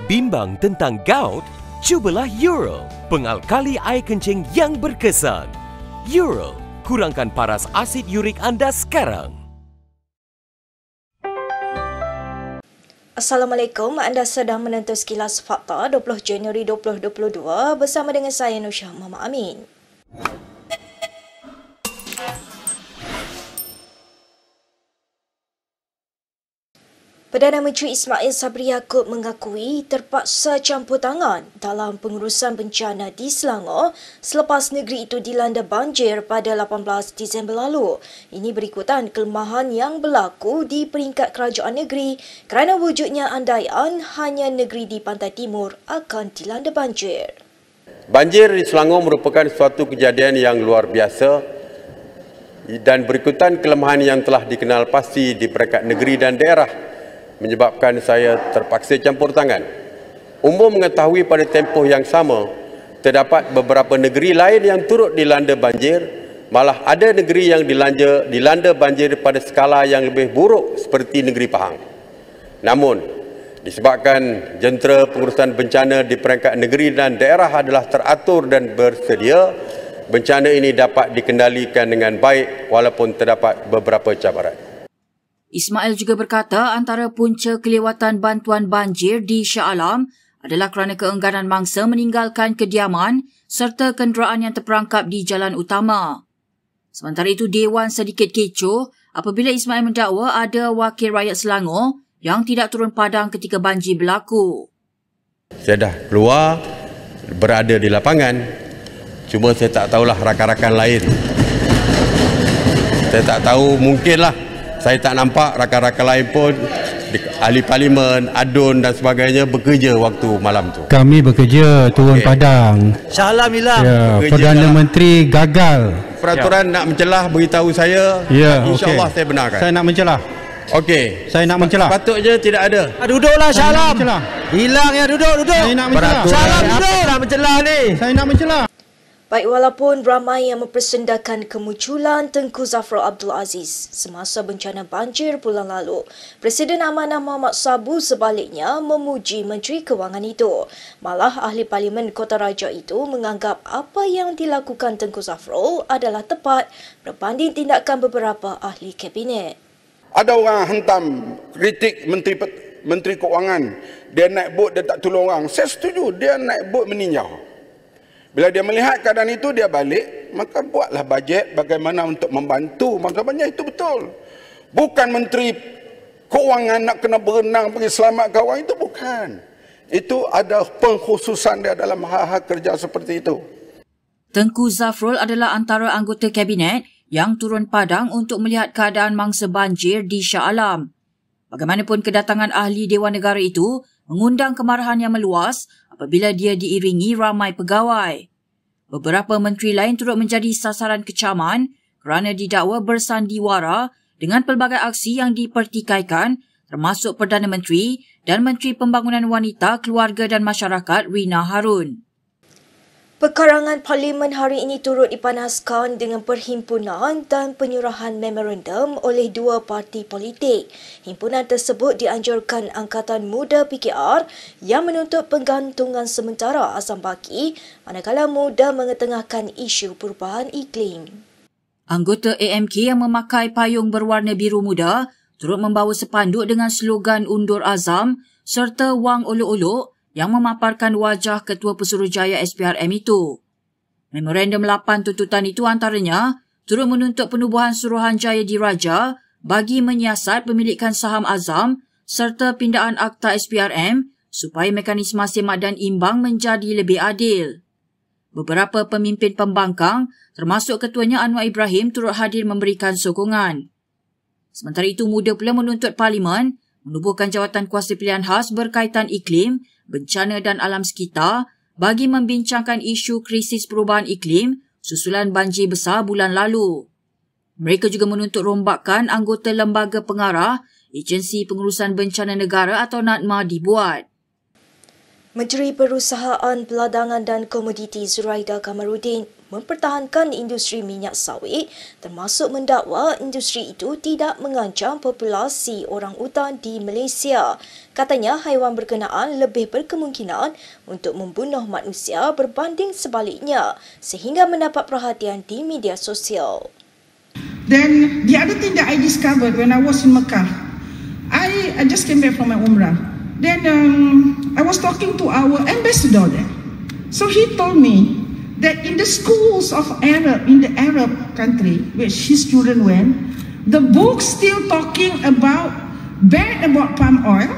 Bimbang tentang gout? Cubalah Eural, pengalkali air kencing yang berkesan. Eural, kurangkan paras asid urik anda sekarang. Assalamualaikum, anda sedang menonton Sekilas Fakta 20 Januari 2022 bersama dengan saya Nusha Muhammad Amin. Perdana Menteri Ismail Sabri Yaakob mengakui terpaksa campur tangan dalam pengurusan bencana di Selangor selepas negeri itu dilanda banjir pada 18 Disember lalu. Ini berikutan kelemahan yang berlaku di peringkat kerajaan negeri kerana wujudnya andaian hanya negeri di pantai timur akan dilanda banjir. Banjir di Selangor merupakan suatu kejadian yang luar biasa dan berikutan kelemahan yang telah dikenal pasti di peringkat negeri dan daerah, menyebabkan saya terpaksa campur tangan. Umum mengetahui pada tempoh yang sama, terdapat beberapa negeri lain yang turut dilanda banjir, malah ada negeri yang dilanda banjir pada skala yang lebih buruk seperti negeri Pahang. Namun, disebabkan jentera pengurusan bencana di peringkat negeri dan daerah adalah teratur dan bersedia, bencana ini dapat dikendalikan dengan baik walaupun terdapat beberapa cabaran. Ismail juga berkata antara punca kelewatan bantuan banjir di Shah Alam adalah kerana keengganan mangsa meninggalkan kediaman serta kenderaan yang terperangkap di jalan utama. Sementara itu, Dewan sedikit kecoh apabila Ismail mendakwa ada wakil rakyat Selangor yang tidak turun padang ketika banjir berlaku. Saya dah keluar, berada di lapangan, cuma saya tak tahulah rakan-rakan lain. Saya tak tahu, mungkinlah saya tak nampak rakan-rakan lain pun, ahli parlimen, adun dan sebagainya bekerja waktu malam tu. Kami bekerja turun padang. Shah Alam hilang. Ya, Perdana Menteri gagal. Peraturan nak mencelah beritahu saya. Ya, InsyaAllah saya benarkan. Saya nak mencelah. Okey. Saya nak mencelah. Patutnya tidak ada. Duduklah Shah Alam. Hilang ya, duduk. Saya nak mencelah. Shah Alam duduk. Nak mencelah ni. Saya nak mencelah. Baik, walaupun ramai yang mempersendakan kemunculan Tengku Zafrul Abdul Aziz semasa bencana banjir bulan lalu, Presiden Amanah Muhammad Sabu sebaliknya memuji Menteri Kewangan itu. Malah ahli Parlimen Kota Raja itu menganggap apa yang dilakukan Tengku Zafrul adalah tepat berbanding tindakan beberapa ahli Kabinet. Ada orang hantam kritik Menteri Kewangan, dia naik bot dia tak tolong orang. Saya setuju, dia naik bot meninjau. Bila dia melihat keadaan itu, dia balik, maka buatlah bajet bagaimana untuk membantu mangsa-mangsa. Itu betul. Bukan Menteri Kewangan nak kena berenang pergi selamatkan orang, itu bukan. Itu ada pengkhususan dia dalam hal-hal kerja seperti itu. Tengku Zafrul adalah antara anggota Kabinet yang turun padang untuk melihat keadaan mangsa banjir di Shah Alam. Bagaimanapun, kedatangan ahli Dewan Negara itu mengundang kemarahan yang meluas apabila dia diiringi ramai pegawai. Beberapa menteri lain turut menjadi sasaran kecaman kerana didakwa bersandiwara dengan pelbagai aksi yang dipertikaikan, termasuk Perdana Menteri dan Menteri Pembangunan Wanita, Keluarga dan Masyarakat Rina Harun. Perkarangan Parlimen hari ini turut dipanaskan dengan perhimpunan dan penyerahan memorandum oleh dua parti politik. Himpunan tersebut dianjurkan Angkatan Muda PKR yang menuntut penggantungan sementara Azam Baki manakala Muda mengetengahkan isu perubahan iklim. Anggota AMK yang memakai payung berwarna biru muda turut membawa sepanduk dengan slogan Undur Azam serta Wang Olok-Olok yang memaparkan wajah Ketua Pesuruhjaya SPRM itu. Memorandum 8 tuntutan itu antaranya turut menuntut penubuhan Suruhanjaya Diraja bagi menyiasat pemilikan saham Azam serta pindaan Akta SPRM supaya mekanisme semak dan imbang menjadi lebih adil. Beberapa pemimpin pembangkang termasuk ketuanya Anwar Ibrahim turut hadir memberikan sokongan. Sementara itu, Muda pula menuntut Parlimen menubuhkan jawatan kuasa pilihan khas berkaitan iklim, bencana dan alam sekitar bagi membincangkan isu krisis perubahan iklim susulan banjir besar bulan lalu. Mereka juga menuntut rombakan anggota Lembaga Pengarah Agensi Pengurusan Bencana Negara atau NADMA dibuat. Menteri Perusahaan Peladangan dan Komoditi Zuraida Kamaruddin mempertahankan industri minyak sawit, termasuk mendakwa industri itu tidak mengancam populasi orang-utan di Malaysia. Katanya haiwan berkenaan lebih berkemungkinan untuk membunuh manusia berbanding sebaliknya, sehingga mendapat perhatian di media sosial. Then the other thing that I discovered when I was in Mecca, I just came back from my Umrah. Then I was talking to our ambassador there. So he told me that in the schools of in the Arab country, which his children went, the books still talking bad about palm oil,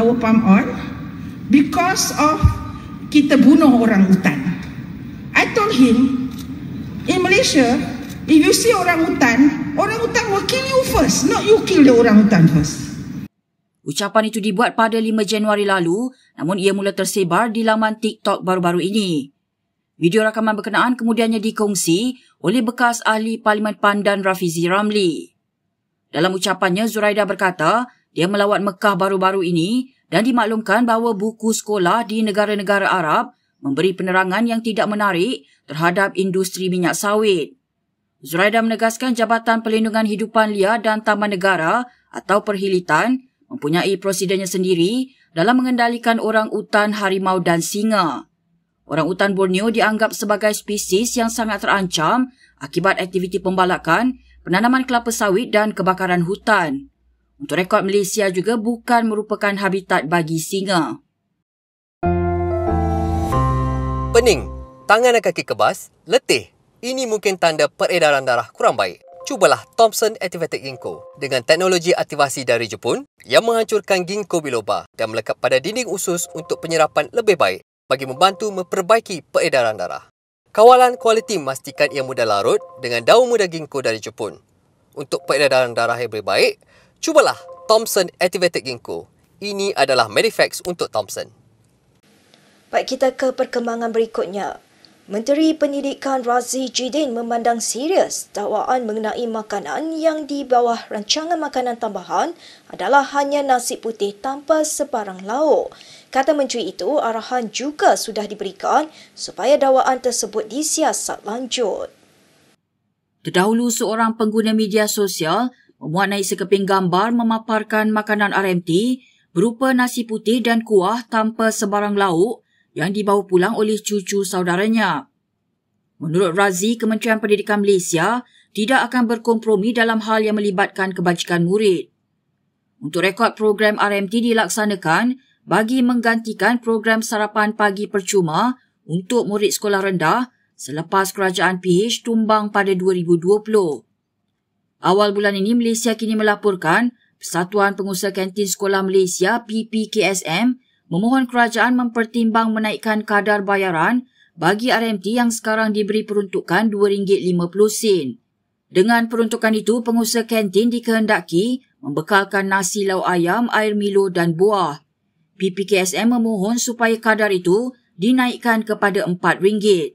our palm oil, because of kita bunuh orang utan. I told him, in Malaysia, if you see orang utan will kill you first, not you kill the orang utan first. Ucapan itu dibuat pada 5 Januari lalu, namun ia mula tersebar di laman TikTok baru-baru ini. Video rakaman berkenaan kemudiannya dikongsi oleh bekas ahli Parlimen Pandan Rafizi Ramli. Dalam ucapannya, Zuraida berkata dia melawat Mekah baru-baru ini dan dimaklumkan bahawa buku sekolah di negara-negara Arab memberi penerangan yang tidak menarik terhadap industri minyak sawit. Zuraida menegaskan Jabatan Perlindungan Hidupan Liar dan Taman Negara atau Perhilitan mempunyai prosedurnya sendiri dalam mengendalikan orang-utan, harimau dan singa. Orang-utan Borneo dianggap sebagai spesies yang sangat terancam akibat aktiviti pembalakan, penanaman kelapa sawit dan kebakaran hutan. Untuk rekod, Malaysia juga bukan merupakan habitat bagi singa. Pening, tangan dan kaki kebas, letih. Ini mungkin tanda peredaran darah kurang baik. Cubalah Thomson Activated Ginkgo dengan teknologi aktivasi dari Jepun yang menghancurkan ginkgo biloba dan melekat pada dinding usus untuk penyerapan lebih baik bagi membantu memperbaiki peredaran darah. Kawalan kualiti memastikan ia mudah larut dengan daun muda ginkgo dari Jepun. Untuk peredaran darah yang lebih baik, cubalah Thomson Activated Ginkgo. Ini adalah Medifax untuk Thomson. Baik, kita ke perkembangan berikutnya. Menteri Pendidikan Razi Jidin memandang serius dakwaan mengenai makanan yang di bawah rancangan makanan tambahan adalah hanya nasi putih tanpa sebarang lauk. Kata menteri itu, arahan juga sudah diberikan supaya dakwaan tersebut disiasat lanjut. Terdahulu, seorang pengguna media sosial memuat naik sekeping gambar memaparkan makanan RMT berupa nasi putih dan kuah tanpa sebarang lauk yang dibawa pulang oleh cucu saudaranya. Menurut Razi, Kementerian Pendidikan Malaysia tidak akan berkompromi dalam hal yang melibatkan kebajikan murid. Untuk rekod, program RMT dilaksanakan bagi menggantikan program sarapan pagi percuma untuk murid sekolah rendah selepas kerajaan PH tumbang pada 2020. Awal bulan ini, Malaysia kini melaporkan Persatuan Pengusaha Kantin Sekolah Malaysia PPKSM memohon kerajaan mempertimbang menaikkan kadar bayaran bagi RMT yang sekarang diberi peruntukan RM2.50. Dengan peruntukan itu, pengusaha kantin dikehendaki membekalkan nasi lauk ayam, air Milo dan buah. PPKSM memohon supaya kadar itu dinaikkan kepada RM4.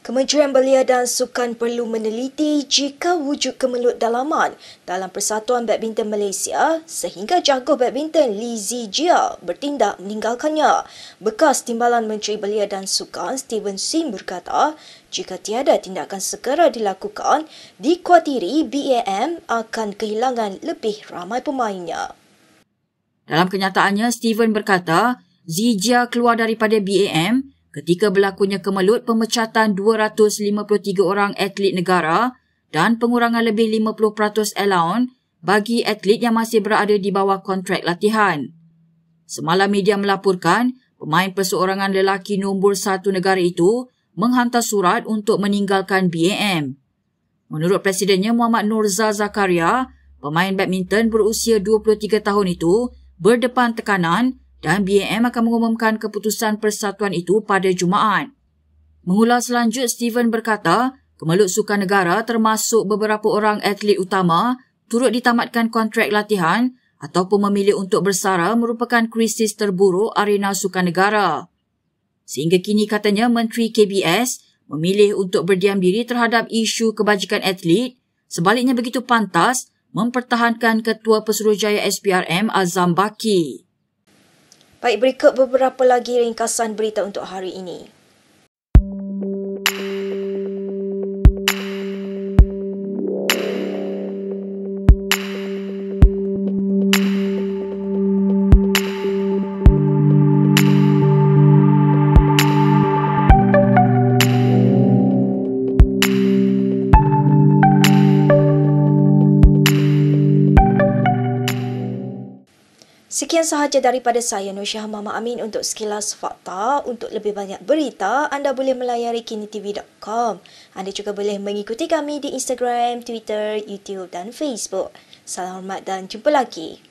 Kementerian Belia dan Sukan perlu meneliti jika wujud kemelut dalaman dalam Persatuan Badminton Malaysia sehingga jago badminton Lee Zijia bertindak meninggalkannya. Bekas Timbalan Menteri Belia dan Sukan Steven Sim berkata, jika tiada tindakan segera dilakukan, dikhawatiri BAM akan kehilangan lebih ramai pemainnya. Dalam kenyataannya, Steven berkata, Zijia keluar daripada BAM ketika berlakunya kemelut pemecatan 253 orang atlet negara dan pengurangan lebih 50% allowance bagi atlet yang masih berada di bawah kontrak latihan. Semalam media melaporkan pemain perseorangan lelaki nombor 1 negara itu menghantar surat untuk meninggalkan BAM. Menurut Presidennya Muhammad Nurza Zakaria, pemain badminton berusia 23 tahun itu berdepan tekanan dan BAM akan mengumumkan keputusan persatuan itu pada Jumaat. Mengulas lanjut, Steven berkata, kemelut sukan negara termasuk beberapa orang atlet utama turut ditamatkan kontrak latihan ataupun memilih untuk bersara merupakan krisis terburuk arena sukan negara. Sehingga kini katanya Menteri KBS memilih untuk berdiam diri terhadap isu kebajikan atlet, sebaliknya begitu pantas mempertahankan Ketua Pesuruhjaya SPRM Azam Baki. Baik, berikut beberapa lagi ringkasan berita untuk hari ini. Sekian sahaja daripada saya, Nur Syah Mama Amin, untuk Sekilas Fakta. Untuk lebih banyak berita, anda boleh melayari kinitv.com. Anda juga boleh mengikuti kami di Instagram, Twitter, YouTube dan Facebook. Salam hormat dan jumpa lagi.